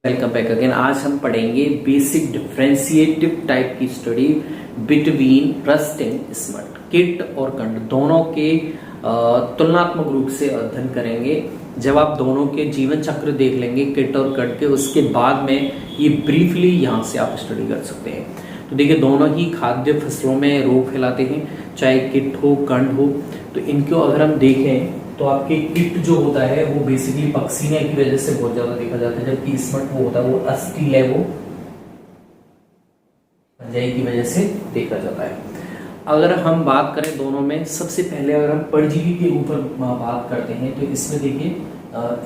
Welcome back again. आज हम पढ़ेंगे बेसिक डिफरेंशिएटिव टाइप की study between rust and smut. Kit और कंड दोनों के तुलनात्मक रूप से अध्ययन करेंगे। जब आप दोनों के जीवन चक्र देख लेंगे किट और कंड के, उसके बाद में ये ब्रीफली यहाँ से आप स्टडी कर सकते हैं। तो देखिए, दोनों ही खाद्य फसलों में रोग फैलाते हैं, चाहे किट हो कंड हो। तो इनको अगर हम देखें तो आपके किट जो होता है वो बेसिकली पक्सीनिया की वजह से बहुत ज्यादा देखा जाता है, जबकि स्मट वो होता है वो अस्टिलेबो पंजाई की वजह से देखा जाता है। अगर हम बात करें दोनों में, सबसे पहले अगर हम परजीवी के ऊपर बात करते हैं तो इसमें देखिए,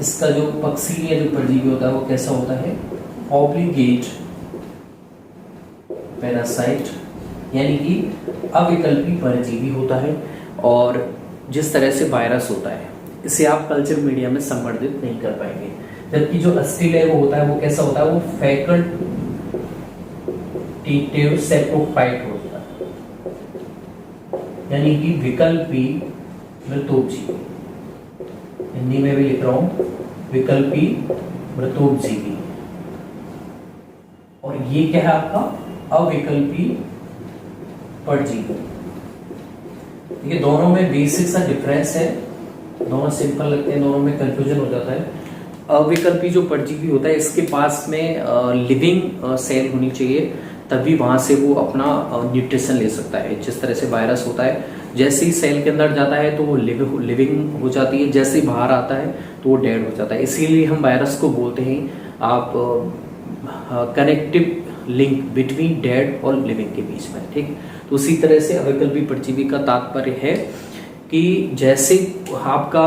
इसका जो पक्सीनिया जो परजीवी होता है वो कैसा होता है, ऑब्लिगेट पैरासाइट, यानी कि अविकल्पी परजीवी होता है। और जिस तरह से वायरस होता है, इसे आप कल्चर मीडिया में संवर्धित नहीं कर पाएंगे। जबकि जो अस्टिलेबो होता है वो कैसा होता है, वो फैकल्टेटिव सेप्रोफाइट होता है, यानी कि विकल्पी मृतोपजीवी। हिंदी में भी लिख रहा हूं, विकल्पी मृतोपजीवी। और ये क्या है आपका अविकल्पी परजीवी। देखिए, दोनों में बेसिक सा डिफरेंस है, दोनों सिंपल लगते हैं, दोनों में कंफ्यूजन हो जाता है। अविकल्पी जो परजीवी होता है, इसके पास में लिविंग सेल होनी चाहिए, तभी वहां से वो अपना न्यूट्रिशन ले सकता है। जिस तरह से वायरस होता है, जैसे ही सेल के अंदर जाता है तो वो लिविंग हो जाती है, जैसे ही बाहर आता है तो वो डेड हो जाता है। इसीलिए हम वायरस को बोलते हैं आप कनेक्टिव लिंक बिटवीन डेड और लिविंग के बीच में, ठीक। तो उसी तरह से अविकल्पी परजीवी का तात्पर्य है कि जैसे आपका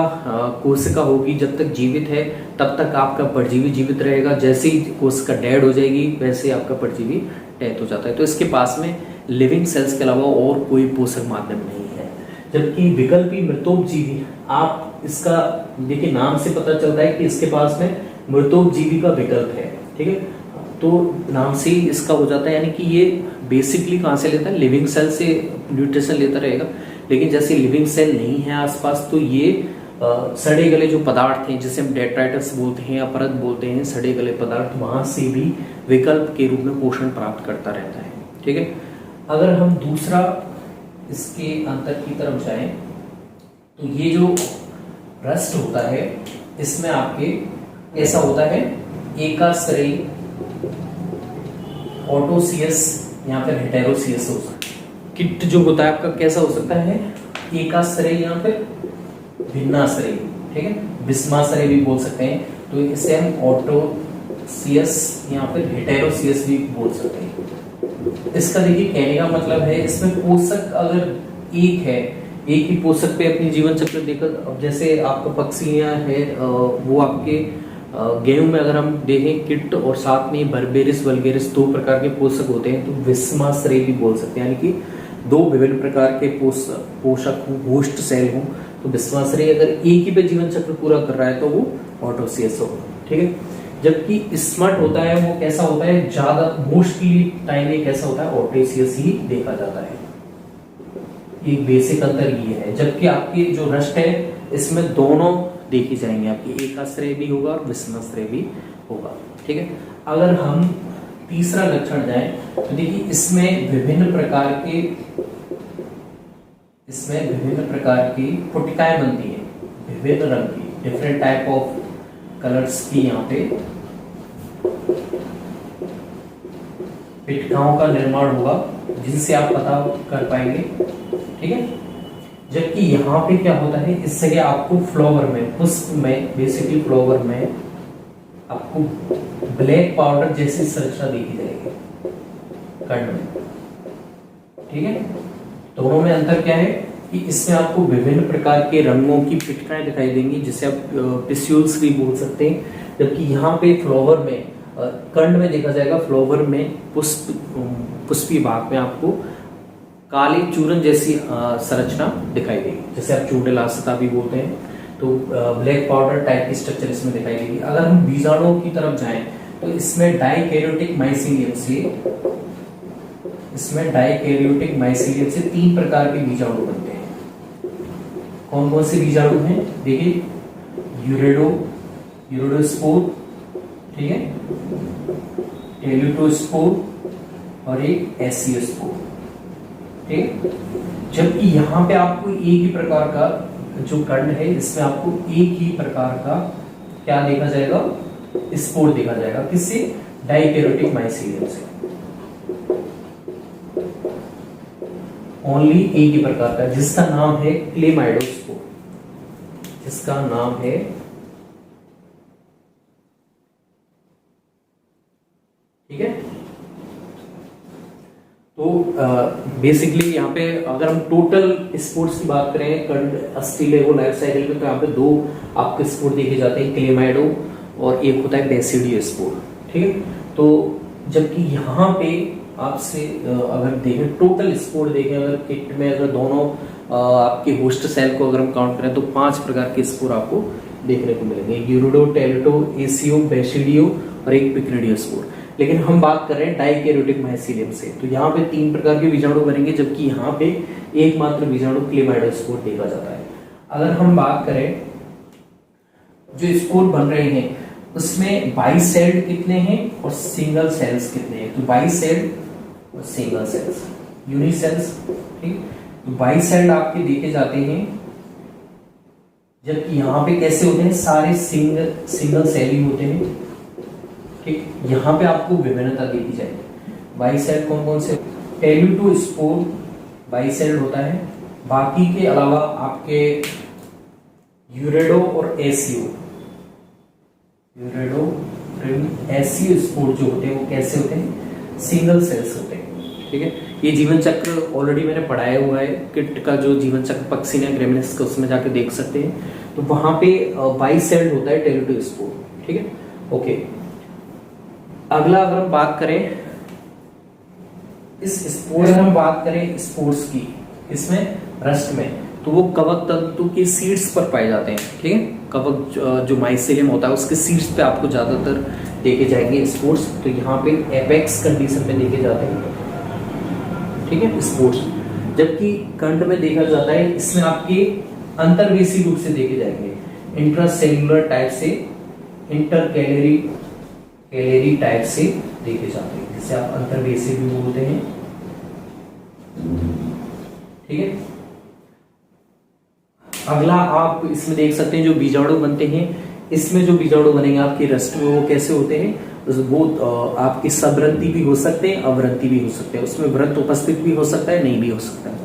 कोशिका होगी जब तक जीवित है तब तक आपका परजीवी जीवित रहेगा, जैसे ही कोशिका डेड हो जाएगी वैसे ही आपका परजीवी डेथ हो जाता है। तो इसके पास में लिविंग सेल्स के अलावा और कोई पोषक माध्यम नहीं है। जबकि विकल्पी मृतोपजीवी, आप इसका देखिए नाम से पता चलता है कि इसके पास में मृतोपजीवी का विकल्प है, ठीक है। तो नाम से ही इसका हो जाता है, यानी कि ये बेसिकली कहाँ से लेता है, लिविंग सेल से न्यूट्रिशन लेता रहेगा। लेकिन जैसे लिविंग सेल नहीं है आसपास, तो ये सड़े गले जो पदार्थ हैं, जिसे हम डेट्राइटस बोलते हैं या परत बोलते हैं, सड़े गले पदार्थ, वहां से भी विकल्प के रूप में पोषण प्राप्त करता रहता है, ठीक है। अगर हम दूसरा इसके अंतर की तरफ जाएं तो ये जो रस्ट होता है इसमें आपके ऐसा होता है, एकाश्रयी ऑटोसियस या फिर हेटेरोसियस हो सकता है। किट जो होता है आपका कैसा हो सकता है, एकाश्रयी या फिर भिन्नाश्रयी, ठीक है, विषमाश्रयी भी बोल सकते हैं। तो इसे हम ऑटोसियस या फिर हेटेरोसियस भी बोल सकते हैं। इसका देखिए कहने का मतलब है, इसमें पोषक अगर एक है, एक ही पोषक पे अपनी जीवन चक्र देखकर, अब जैसे आपका पक्सीनिया है, वो आपके गेहूं में अगर हम देखें किट और साथ में बर्बेरिस वल्गेरिस दो प्रकार के पोषक होते हैं, तो विषमाश्रयी भी बोल सकते हैं, यानी कि दो विभिन्न प्रकार के पोषक हो, होस्ट सेल हो। तो विषमाश्रयी अगर एक ही पे जीवन चक्र पूरा कर रहा है तो वो ऑटोसियस होगा, ठीक है। जबकि स्मट होता है वो कैसा होता है, ज्यादा मोस्टली टाइम में कैसा होता है, ऑटोसियस ही देखा जाता है। एक बेसिक अंतर ये है। जबकि आपकी जो रस्ट है इसमें दोनों देखी जाएंगे, आपकी एकाश्रय भी होगा और विषमाश्रय भी होगा, ठीक है। अगर हम तीसरा लक्षण जाएं तो देखिए, इसमें विभिन्न प्रकार की पुटिकाएं बनती है, विभिन्न रंग की, डिफरेंट टाइप ऑफ कलर्स की यहाँ पे पिटिकाओं का निर्माण होगा, जिनसे आप पता कर पाएंगे, ठीक है। जबकि यहाँ पे क्या होता है, इस जगह आपको फ्लावर में, पुष्प में, बेसिकली फ्लावर में आपको ब्लैक पाउडर जैसी संरचना देखी जाएगी कंड में, ठीक है। दोनों में अंतर क्या है कि इसमें आपको विभिन्न प्रकार के रंगों की पिटिकाएं दिखाई देंगी, जिसे आप पिस्यूल्स भी बोल सकते हैं। जबकि यहाँ पे फ्लावर में, कंड में देखा जाएगा, फ्लावर में पुष्पी भाग में आपको काली चूरन जैसी संरचना दिखाई देगी, जैसे आप चूडेलासता भी बोलते हैं। तो ब्लैक पाउडर टाइप की स्ट्रक्चर इसमें दिखाई देगी। अगर हम बीजाणुओं की तरफ जाएं तो इसमें डाइकैरियोटिक माइसीलियम से तीन प्रकार के बीजाणु बनते हैं। कौन कौन से बीजाणु हैं, देखिए, यूरेडोस्पोर, ठीक है, टेलुटोस्पोर और एक एसियोस्पोर, ठीक है। जबकि यहाँ पे आपको एक ही प्रकार का जो कर्ण है, इसमें आपको एक ही प्रकार का क्या देखा जाएगा, स्पोर देखा जाएगा। किससे? डाइकैरोटिक माइसीलियम से। ओनली एक ही प्रकार का, जिसका नाम है क्लेमाइडोस्पोर, जिसका नाम है, ठीक है। तो बेसिकली यहाँ पे अगर हम टोटल स्पोर्ट्स की बात करें अस्टिलेगो लाइफ साइकिल में, तो यहाँ पे दो आपके स्पोर्ट देखे जाते हैं, क्लेमाइडो और एक होता है बेसिडियो स्पोर, ठीक है। तो जबकि यहाँ पे आपसे अगर देखें टोटल स्पोर देखें, अगर किट में अगर दोनों आपके होस्ट सेल को अगर हम काउंट करें तो 5 प्रकार के स्पोर आपको देखने को मिलेंगे, यूरिडो, टेलुटो, एसियो, बेसिडियो और एक पिक्रिडियो स्पोर। लेकिन हम बात कर रहे हैं डाइकैरोटिक माइसीलियम से, तो यहाँ पे 3 प्रकार के बीजाणु बनेंगे, जबकि यहाँ पे एकमात्र बीजाणु क्लेमाइडोस्पोर देखा जाता है। अगर हम बात करें जो स्पोर बन रहे हैं उसमें बाइसेल्ड कितने हैं और सिंगल सेल्स कितने हैं, तो बाइसेल्ड और सिंगल सेल्स, यूनिसेल्स, ठीक। तो बाइसेल्ड आपके देखे जाते हैं, जबकि यहाँ पे कैसे होते हैं, सारे सिंगल सेल ही होते हैं, ठीक। यहाँ पे आपको विभिन्नता देखी जाएगी। बाइसेल्ड कौन कौन से, टेलुटोस्पोर बाइसेल्ड होता है, बाकी के अलावा आपके यूरेडो और एसियो, यूरेडो एसियो स्पोर जो होते हैं वो कैसे होते हैं, सिंगल सेल्स होते हैं, ठीक है। ये जीवन चक्र ऑलरेडी मैंने पढ़ाया हुआ है, किट का जो जीवन चक्र पक्सिना ग्रेमिनेस का, उसमें जाके देख सकते हैं। तो वहां पे बाइसेल्ड होता है टेलुटोस्पोर, ठीक है, ओके। अगला अगर हम बात करें इस स्पोर, अगर हम बात करें स्पोर्स की, इसमें रस्ट में, तो वो कवक तंतु के सीड्स पर पाए जाते हैं, ठीक है। कवक जो माइसीलियम होता है उसके सीड्स पे आपको ज्यादातर देखे जाएंगे स्पोर्स, तो यहाँ पे एपेक्स कंडीशन पे देखे जाते हैं, ठीक है, स्पोर्स। जबकि कंड में देखा जाता है, इसमें आपके अंतर्वेशी रूप से देखे जाएंगे, इंट्रासेल्युलर टाइप से, इंटर कैलेरी टाइप से देखे जाते हैं, जिसे आप अंतर्वेशी भी बोलते हैं, ठीक है। अगला आप इसमें देख सकते हैं जो बीजाणु बनते हैं, इसमें जो बीजाणु बनेंगे आपके रस्ट में वो कैसे होते हैं, वो आपकी सब्रंती भी हो सकते हैं, अवरंती भी हो सकते हैं, उसमें व्रत उपस्थित भी हो सकता है, नहीं भी हो सकता है।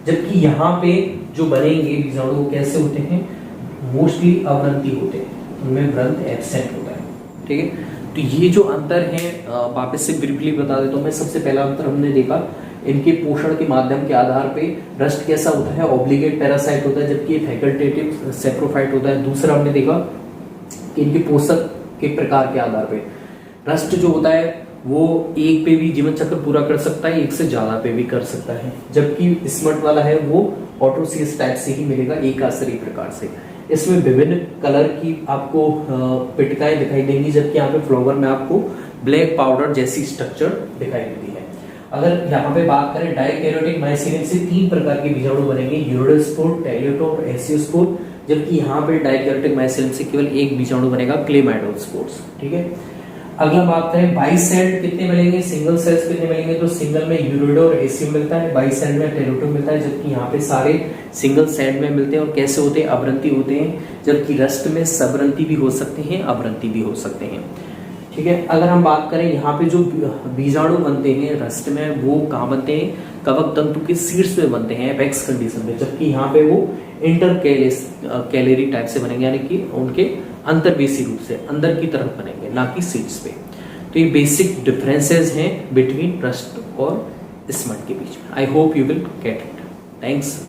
जबकि यहाँ पे जो बनेंगे बीजाणु वो कैसे होते हैं, मोस्टली अवरंती होते हैं, उनमें व्रत एब्सेंट होता है, ठीक है। तो ये जो अंतर है वापस से ब्रीफली बता देता हूँ मैं। सबसे पहला अंतर हमने देखा इनके पोषण के माध्यम के आधार पे, रस्ट कैसा होता है, ऑब्लिगेट पैरासाइट होता है, जबकि ये फैकल्टेटिव सेप्रोफाइट होता है। दूसरा हमने देखा कि इनके पोषक के प्रकार के आधार पे रस्ट जो होता है वो एक पे भी जीवन चक्र पूरा कर सकता है, एक से ज्यादा पे भी कर सकता है, जबकि स्मट वाला है वो ऑटोसियस टाइप से ही मिलेगा, एक आश्रयी प्रकार से। इसमें विभिन्न कलर की आपको पिटकाएं दिखाई देंगी, जबकि यहाँ पे फ्लावर में आपको ब्लैक पाउडर जैसी स्ट्रक्चर दिखाई देती है। अगर यहाँ पे बात करें डाइकैरोटिक माइसीलियम से 3 प्रकार के बीजाणु बनेंगे, यूरिडोस्पोर, टेलुटो और एसियोस्पोर, जबकि यहाँ पे डाइकैरोटिक माइसीलियम से केवल एक बीजाणु बनेगा, क्लेमाइडोस्पोर्स, ठीक है। अगला बात करें बाइसेल्ड कितने मिलेंगे, सिंगल सेल्स कितने मिलेंगे, तो सिंगल में यूरिडो और एसियो मिलता है, बाइसेल्ड में टेलुटो मिलता है, जबकि यहाँ पे सारे सिंगल सेल्ड में मिलते हैं और कैसे होते हैं, अवरंती होते हैं, जबकि रस्ट में सबरंती भी हो सकते हैं, अवरंती भी हो सकते हैं, ठीक है। अगर हम बात करें यहाँ पे जो बीजाणु बनते हैं रस्ट में, वो कहाँ बनते हैं, कवक तंतु के सीड्स में बनते हैं, एपेक्स कंडीशन में, जबकि यहाँ पे वो इंटर कैलेरी टाइप से बनेंगे, यानी कि उनके अंतर्वेशी रूप से अंदर की तरफ बनेंगे, ना कि सीड्स पे। तो ये बेसिक डिफरेंसेस हैं बिटवीन रस्ट और स्मट के बीच में। I hope you will get it. Thanks.